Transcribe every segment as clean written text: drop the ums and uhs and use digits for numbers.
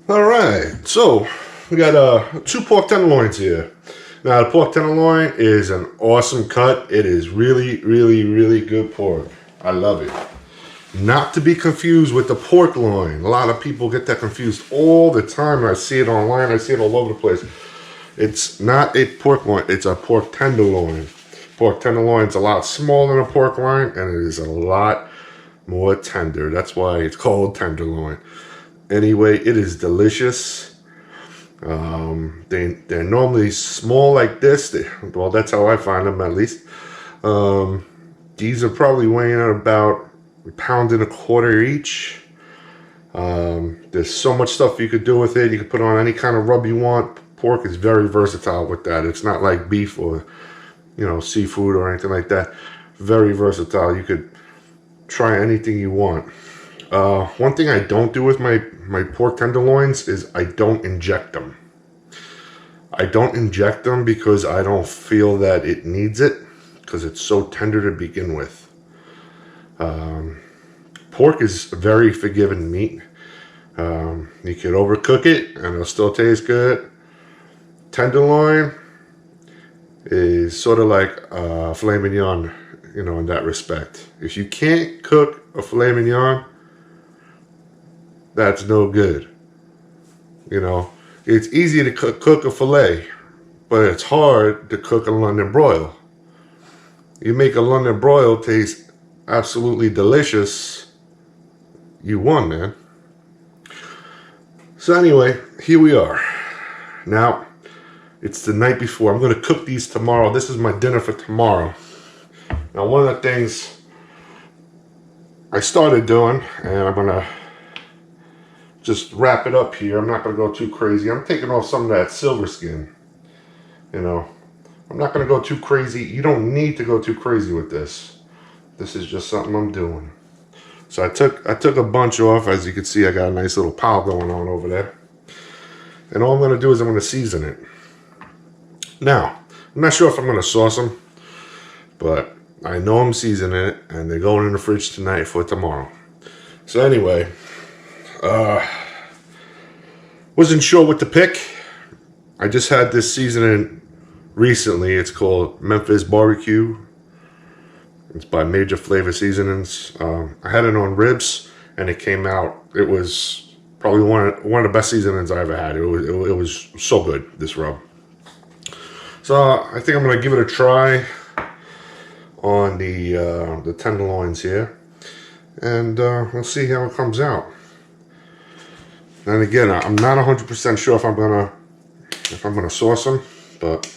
All right, so we got 2 pork tenderloins here. Now the pork tenderloin is an awesome cut. It is really, really, really good pork. I love it. Not to be confused with the pork loin. A lot of people get that confused all the time. I see it online. I see it all over the place. It's not a pork loin. It's a pork tenderloin. Pork tenderloin is a lot smaller than a pork loin, and it is a lot more tender. That's why it's called tenderloin. Anyway, it is delicious. They're normally small like this. Well, that's how I find them, at least. These are probably weighing at about £1.25 each. There's so much stuff you could do with it. You could put on any kind of rub you want. Pork is very versatile with that. It's not like beef or, you know, seafood or anything like that. Very versatile. You could try anything you want. One thing I don't do with my pork tenderloins is I don't inject them. I don't inject them because I don't feel that it needs it, because it's so tender to begin with. Pork is very forgiving meat. You could overcook it and it'll still taste good. Tenderloin is sort of like filet mignon, you know, in that respect. If you can't cook a filet mignon, that's no good. You know, it's easy to cook a filet, but it's hard to cook a London broil. You make a London broil taste absolutely delicious, you won, man. So anyway, here we are. Now, it's the night before. I'm going to cook these tomorrow. This is my dinner for tomorrow. Now, one of the things I started doing, and I'm going to just wrap it up here. I'm not going to go too crazy. I'm taking off some of that silver skin. You know, I'm not going to go too crazy. You don't need to go too crazy with this. This is just something I'm doing. So I took a bunch off. As you can see, I got a nice little pile going on over there. And all I'm going to do is I'm going to season it. Now, I'm not sure if I'm going to sauce them, but I know I'm seasoning it, and they're going in the fridge tonight for tomorrow. So anyway, wasn't sure what to pick. I just had this seasoning recently. It's called Memphis Barbecue. It's by Major Flavor Seasonings. I had it on ribs, and it came out. It was probably one of the best seasonings I ever had. It was so good, this rub. So I think I'm gonna give it a try on the tenderloins here, and we'll see how it comes out. And again, I'm not 100% sure if I'm gonna sauce them, but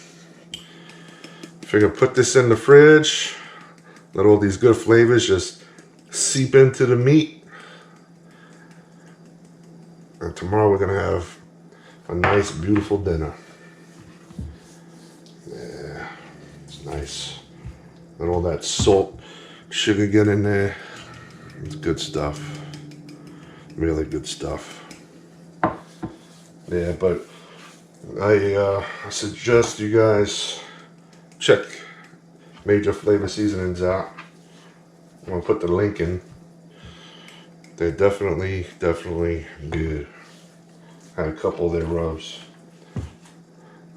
I figure put this in the fridge. Let all these good flavors just seep into the meat. And tomorrow we're going to have a nice, beautiful dinner. Yeah, it's nice. Let all that salt, sugar get in there. It's good stuff. Really good stuff. Yeah, but I suggest you guys check Major Flavor Seasonings out. I'm gonna put the link in. They're definitely good. I had a couple of their rubs.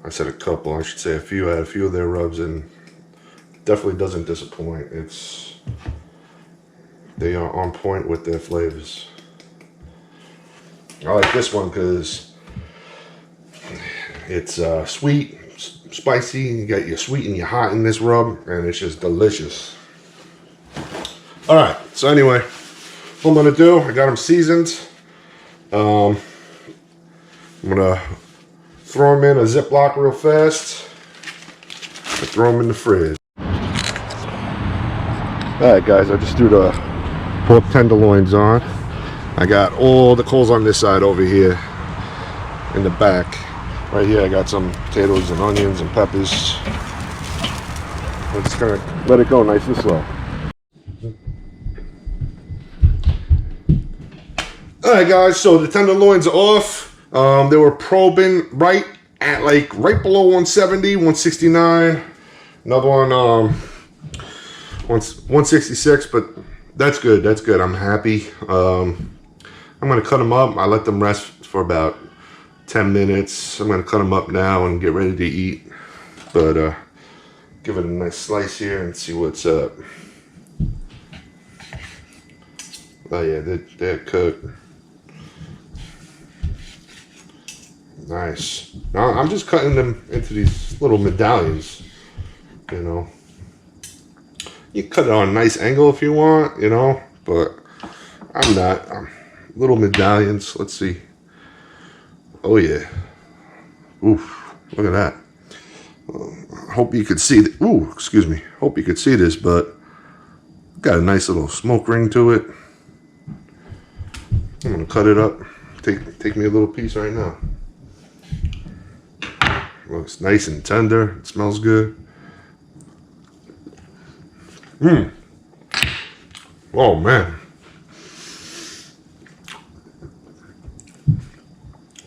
I said a couple, I should say a few. I had a few of their rubs, and definitely doesn't disappoint. They are on point with their flavors. I like this one because it's sweet, spicy. You got your sweet and your hot in this rub, and it's just delicious. All right, so anyway, what I'm gonna do, I got them seasoned. I'm gonna throw them in a Ziploc real fast and throw them in the fridge. All right, guys, I just threw the pork tenderloins on. I got all the coals on this side over here in the back. Right here I got some potatoes and onions and peppers. I'm just gonna let it go nice and slow. Alright guys, so the tenderloins are off. They were probing right at right below 170, 169. Another one 166, but That's good. That's good. I'm happy. I'm going to cut them up. I let them rest for about 10 minutes. I'm going to cut them up now and get ready to eat. But give it a nice slice here and see what's up. Oh yeah, they're cooked. Nice. Now I'm just cutting them into these little medallions, you know. You cut it on a nice angle if you want, you know, but I'm not. Little medallions. Let's see. Oh yeah. Oof. Look at that. Hope you could see. Ooh, excuse me. Hope you could see this, but got a nice little smoke ring to it. I'm gonna cut it up. Take me a little piece right now. Looks nice and tender. It smells good. Oh man.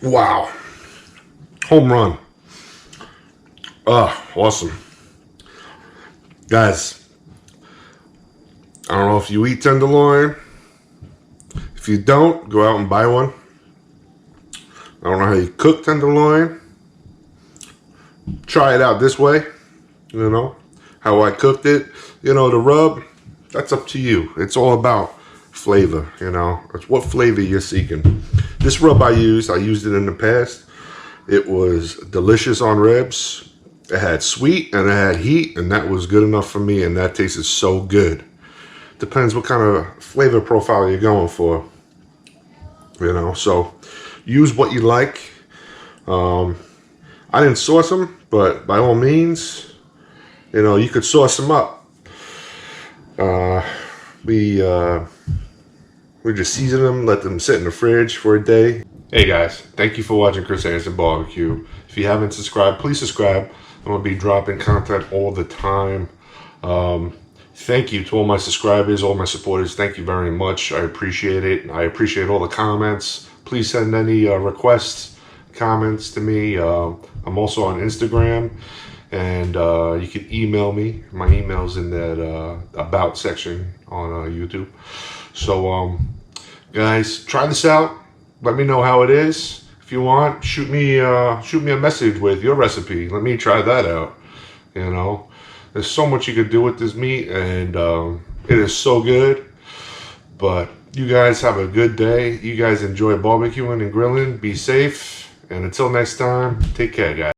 Wow. Home run. Awesome. Guys, I don't know if you eat tenderloin. If you don't, go out and buy one. I don't know how you cook tenderloin. Try it out this way, you know, how I cooked it. You know, the rub, that's up to you. It's all about flavor, you know. It's what flavor you're seeking. This rub I used it in the past. It was delicious on ribs. It had sweet and it had heat, and that was good enough for me, and that tasted so good. Depends what kind of flavor profile you're going for, you know. So use what you like. I didn't sauce them, but by all means, you know, you could sauce them up. We just season them, let them sit in the fridge for a day. Hey guys, thank you for watching Chris Anderson Barbecue. If you haven't subscribed, please subscribe. I'm going to be dropping content all the time. Thank you to all my subscribers, all my supporters. Thank you very much. I appreciate it. I appreciate all the comments. Please send any requests, comments to me. I'm also on Instagram, and you can email me. My email's in that about section on YouTube. So guys, try this out. Let me know how it is. If you want, shoot me a message with your recipe. Let me try that out. You know, there's so much you could do with this meat, and it is so good. But you guys have a good day. You guys enjoy barbecuing and grilling. Be safe, and until next time, take care, guys.